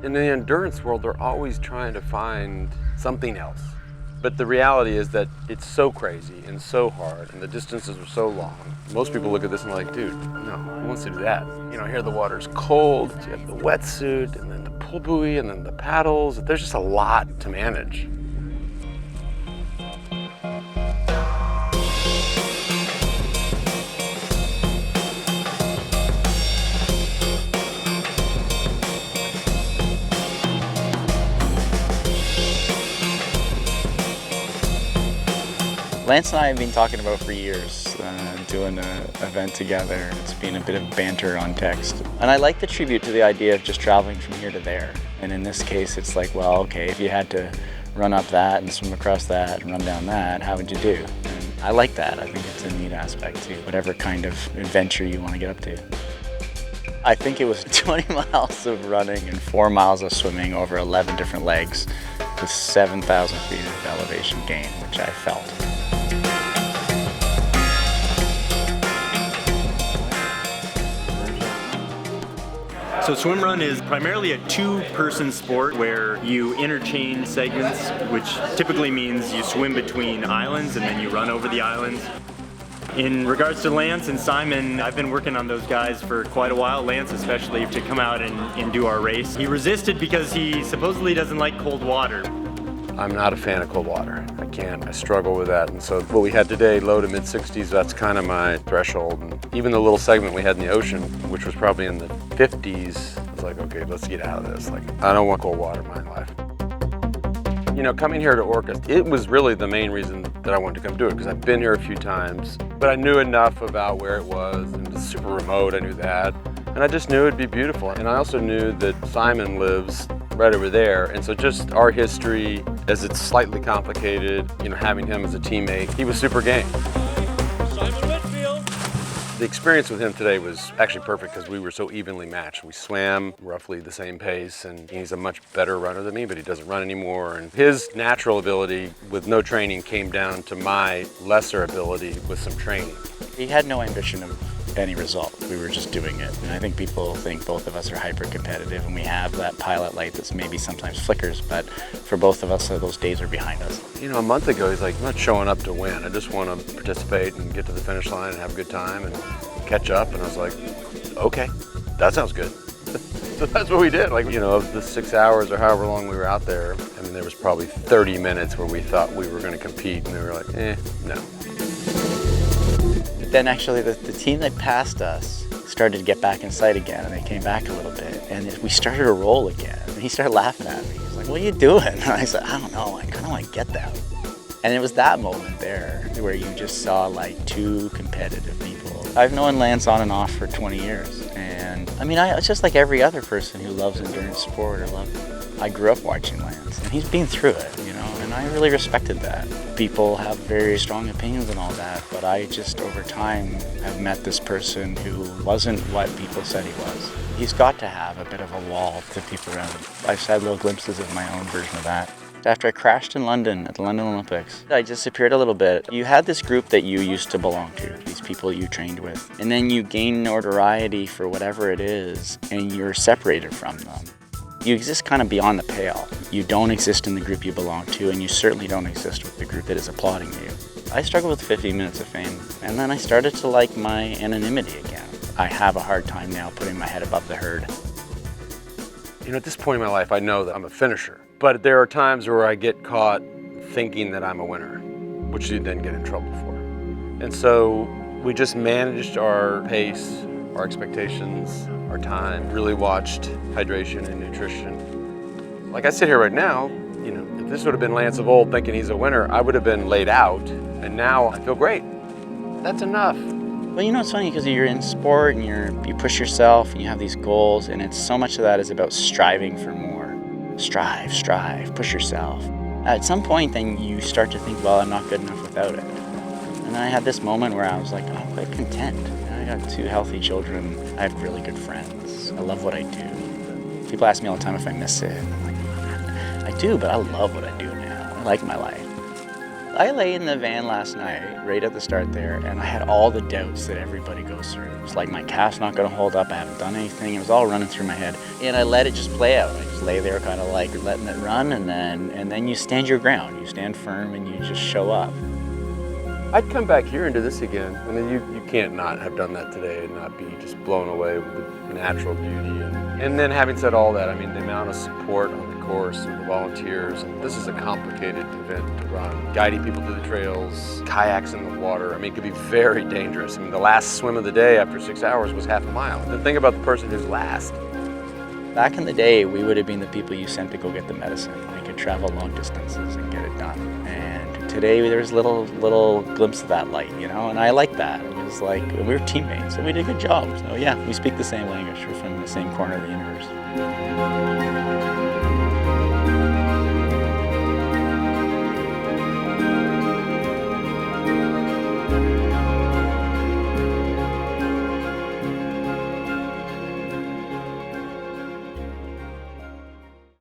In the endurance world, they're always trying to find something else. But the reality is that it's so crazy and so hard and the distances are so long. Most people look at this and are like, dude, no, who wants to do that? You know, here the water's cold, you have the wetsuit and then the pull buoy and then the paddles. There's just a lot to manage. Lance and I have been talking about for years, doing an event together. It's been a bit of banter on text. And I like the tribute to the idea of just traveling from here to there. And in this case, it's like, well, okay, if you had to run up that and swim across that and run down that, how would you do? And I like that. I think it's a neat aspect to whatever kind of adventure you want to get up to. I think it was 20 miles of running and 4 miles of swimming over 11 different legs with 7,000 feet of elevation gain, which I felt. So Swimrun is primarily a two-person sport where you interchange segments, which typically means you swim between islands and then you run over the islands. In regards to Lance and Simon, I've been working on those guys for quite a while, Lance especially, to come out and do our race. He resisted because he supposedly doesn't like cold water. I'm not a fan of cold water. I can't, I struggle with that. And so what we had today, low to mid-60s, that's kind of my threshold. And even the little segment we had in the ocean, which was probably in the 50s, I was like, okay, let's get out of this. Like, I don't want cold water in my life. You know, coming here to Orcas, it was really the main reason that I wanted to come do it, because I've been here a few times, but I knew enough about where it was, and it's super remote, I knew that. And I just knew it'd be beautiful. And I also knew that Simon lives right over there, and so just our history, as it's slightly complicated, you know, having him as a teammate, he was super game. Simon Whitfield. The experience with him today was actually perfect because we were so evenly matched. We swam roughly the same pace, and he's a much better runner than me, but he doesn't run anymore. And his natural ability with no training came down to my lesser ability with some training. He had no ambition of any result. We were just doing it. And I think people think both of us are hyper competitive and we have that pilot light that's maybe sometimes flickers, but for both of us, those days are behind us. You know, a month ago, he's like, I'm not showing up to win. I just want to participate and get to the finish line and have a good time and catch up. And I was like, okay, that sounds good. So that's what we did. Like, you know, of the 6 hours or however long we were out there, I mean, there was probably 30 minutes where we thought we were going to compete and we were like, no. But then actually the team that passed us started to get back in sight again, and they came back a little bit, and we started to roll again. And he started laughing at me. He was like, what are you doing? And I said, I don't know, I kind of want to get them. And it was that moment there where you just saw like two competitive people. I've known Lance on and off for 20 years, and I mean, it's just like every other person who loves endurance sport I grew up watching Lance, and he's been through it, you know, and I really respected that. People have very strong opinions and all that, but I just, over time, have met this person who wasn't what people said he was. He's got to have a bit of a wall to people around him. I've had little glimpses of my own version of that. After I crashed in London at the London Olympics, I disappeared a little bit. You had this group that you used to belong to, these people you trained with, and then you gain notoriety for whatever it is, and you're separated from them. You exist kind of beyond the pale. You don't exist in the group you belong to, and you certainly don't exist with the group that is applauding you. I struggled with 15 minutes of fame, and then I started to like my anonymity again. I have a hard time now putting my head above the herd. You know, at this point in my life, I know that I'm a finisher, but there are times where I get caught thinking that I'm a winner, which you then get in trouble for. And so we just managed our pace, our expectations, our time, really watched hydration and nutrition. Like I sit here right now, you know, if this would have been Lance of old thinking he's a winner, I would have been laid out, and now I feel great. That's enough. Well, you know, it's funny because you're in sport and you push yourself and you have these goals, and it's so much of that is about striving for more. Strive, push yourself. At some point then you start to think, well, I'm not good enough without it. And then I had this moment where I was like, I'm quite content. I got 2 healthy children. I have really good friends. I love what I do. People ask me all the time if I miss it. I'm like, I do, but I love what I do now. I like my life. I lay in the van last night, right at the start there, and I had all the doubts that everybody goes through. It was like my calf's not gonna hold up, I haven't done anything. It was all running through my head. And I let it just play out. I just lay there kind of like letting it run, and then you stand your ground. You stand firm and you just show up. I'd come back here and do this again. I mean, you can't not have done that today and not be just blown away with the natural beauty. And then having said all that, I mean, the amount of support on the course and the volunteers, and this is a complicated event to run. Guiding people through the trails, kayaks in the water, I mean, it could be very dangerous. I mean, the last swim of the day after 6 hours was half a mile. Then think about the person who's last. Back in the day, we would have been the people you sent to go get the medicine. We could travel long distances and get it done. And today, there's little glimpse of that light, you know, and I like that. It was like, we were teammates, and we did a good job. So yeah, we speak the same language. We're from the same corner of the universe.